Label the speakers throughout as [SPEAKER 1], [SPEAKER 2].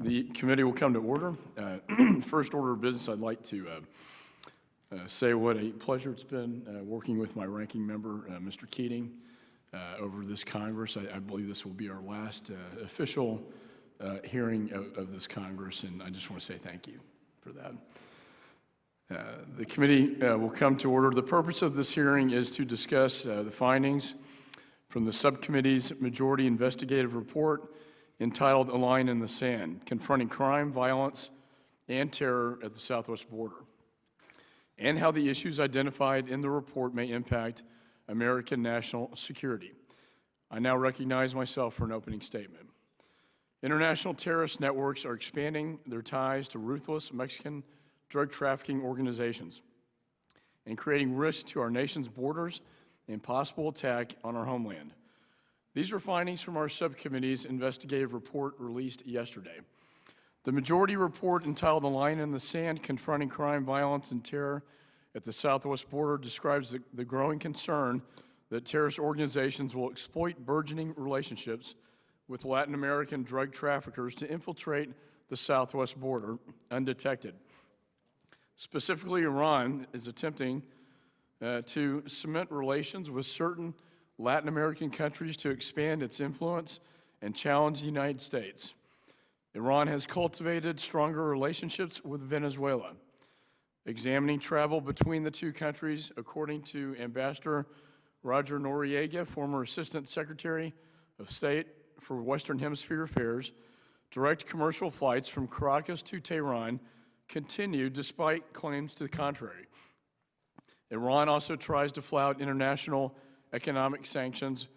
[SPEAKER 1] The committee will come to order. First order of business, I'd like to say what a pleasure it's been working with my ranking member, Mr. Keating, over this Congress. I believe this will be our last official hearing of this Congress, and I just want to say thank you for that. The committee will come to order. The purpose of this hearing is to discuss the findings from the subcommittee's majority investigative report entitled A Line in the Sand, Confronting Crime, Violence, and Terror at the Southwest Border, and how the issues identified in the report may impact American national security. I now recognize myself for an opening statement. International terrorist networks are expanding their ties to ruthless Mexican drug trafficking organizations and creating risks to our nation's borders and possible attack on our homeland. These are findings from our subcommittee's investigative report released yesterday. The majority report entitled A Line in the Sand, Confronting Crime, Violence, and Terror at the Southwest Border describes the growing concern that terrorist organizations will exploit burgeoning relationships with Latin American drug traffickers to infiltrate the Southwest border undetected. Specifically, Iran is attempting to cement relations with certain Latin American countries to expand its influence and challenge the United States. Iran has cultivated stronger relationships with Venezuela. Examining travel between the two countries, according to Ambassador Roger Noriega, former Assistant Secretary of State for Western Hemisphere Affairs, direct commercial flights from Caracas to Tehran continue despite claims to the contrary. Iran also tries to flout international economic sanctions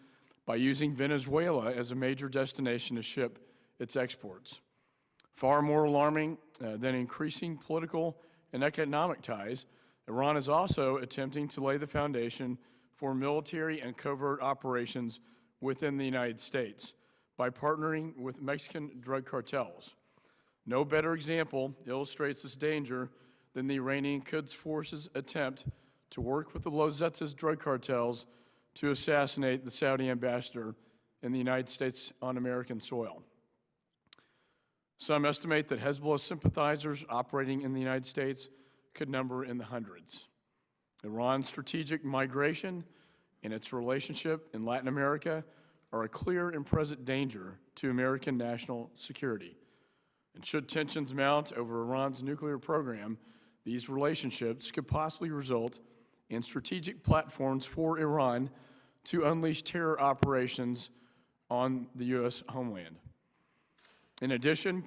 [SPEAKER 1] by using Venezuela as a major destination to ship its exports. Far more alarming than increasing political and economic ties, Iran is also attempting to lay the foundation for military and covert operations within the United States by partnering with Mexican drug cartels. No better example illustrates this danger than the Iranian Quds Force's attempt to work with the Los Zetas drug cartels to assassinate the Saudi ambassador in the United States on American soil. Some estimate that Hezbollah sympathizers operating in the United States could number in the hundreds. Iran's strategic migration and its relationship in Latin America are a clear and present danger to American national security. And should tensions mount over Iran's nuclear program, these relationships could possibly result in strategic platforms for Iran to unleash terror operations on the U.S. homeland. In addition,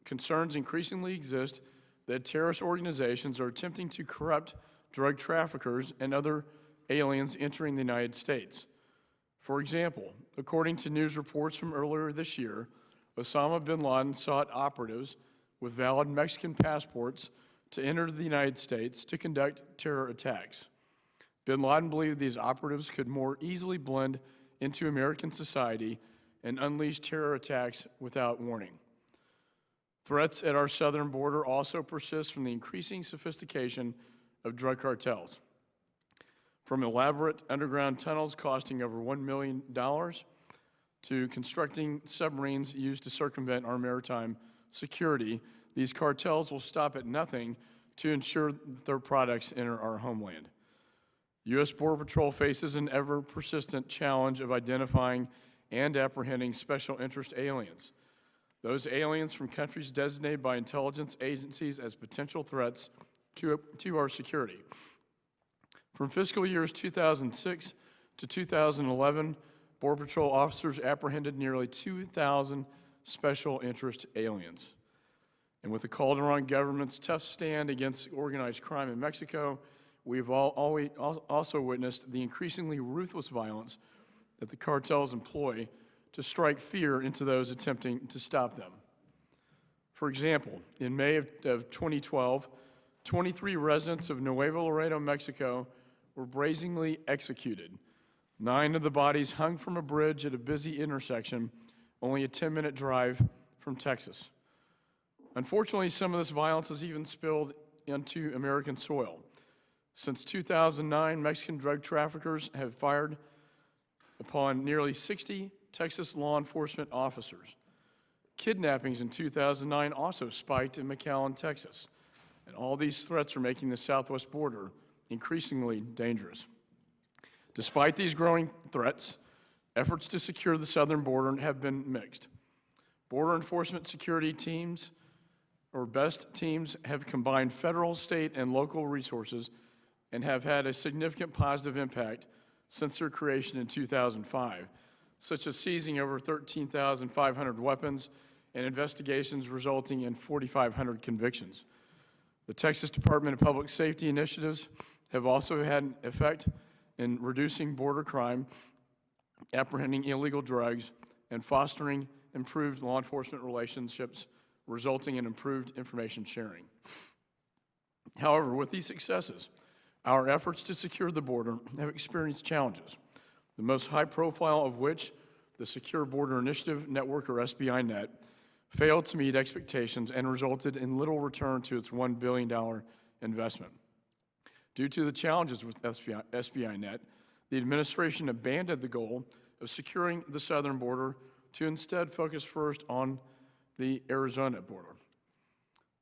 [SPEAKER 1] concerns increasingly exist that terrorist organizations are attempting to corrupt drug traffickers and other aliens entering the United States. For example, according to news reports from earlier this year, Osama bin Laden sought operatives with valid Mexican passports to enter the United States to conduct terror attacks. Bin Laden believed these operatives could more easily blend into American society and unleash terror attacks without warning. Threats at our southern border also persist from the increasing sophistication of drug cartels. From elaborate underground tunnels costing over $1 million to constructing submarines used to circumvent our maritime security, these cartels will stop at nothing to ensure that their products enter our homeland. U.S. Border Patrol faces an ever-persistent challenge of identifying and apprehending special interest aliens, those aliens from countries designated by intelligence agencies as potential threats to our security. From fiscal years 2006 to 2011, Border Patrol officers apprehended nearly 2,000 special interest aliens. And with the Calderon government's tough stand against organized crime in Mexico, we've also witnessed the increasingly ruthless violence that the cartels employ to strike fear into those attempting to stop them. For example, in May of 2012, 23 residents of Nuevo Laredo, Mexico, were brazenly executed. 9 of the bodies hung from a bridge at a busy intersection, only a 10-minute drive from Texas. Unfortunately, some of this violence has even spilled into American soil. Since 2009, Mexican drug traffickers have fired upon nearly 60 Texas law enforcement officers. Kidnappings in 2009 also spiked in McCaul, Texas. And all these threats are making the southwest border increasingly dangerous. Despite these growing threats, efforts to secure the southern border have been mixed. Border enforcement security teams, or BEST teams, have combined federal, state, and local resources and have had a significant positive impact since their creation in 2005, such as seizing over 13,500 weapons and investigations resulting in 4,500 convictions. The Texas Department of Public Safety initiatives have also had an effect in reducing border crime, apprehending illegal drugs, and fostering improved law enforcement relationships, resulting in improved information sharing. However, with these successes, our efforts to secure the border have experienced challenges, the most high-profile of which, the Secure Border Initiative Network, or SBI-NET, failed to meet expectations and resulted in little return to its $1 billion investment. Due to the challenges with SBI-NET, the administration abandoned the goal of securing the southern border to instead focus first on the Arizona border.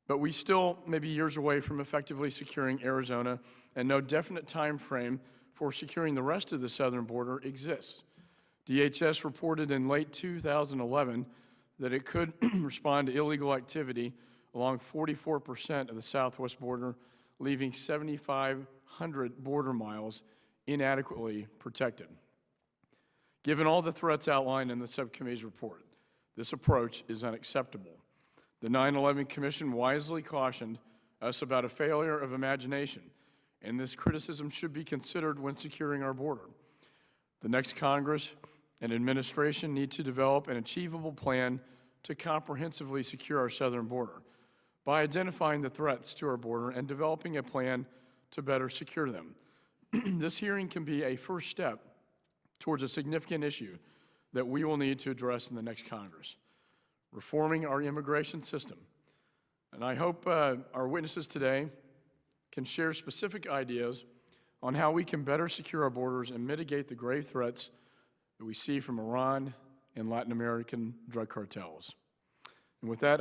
[SPEAKER 1] But we still may be years away from effectively securing Arizona, and no definite time frame for securing the rest of the southern border exists. DHS reported in late 2011 that it could respond to illegal activity along 44% of the southwest border, leaving 7,500 border miles inadequately protected. Given all the threats outlined in the subcommittee's report, this approach is unacceptable. The 9/11 Commission wisely cautioned us about a failure of imagination, and this criticism should be considered when securing our border. The next Congress and administration need to develop an achievable plan to comprehensively secure our southern border by identifying the threats to our border and developing a plan to better secure them. This hearing can be a first step towards a significant issue that we will need to address in the next Congress: reforming our immigration system. And I hope our witnesses today can share specific ideas on how we can better secure our borders and mitigate the grave threats that we see from Iran and Latin American drug cartels. And with that,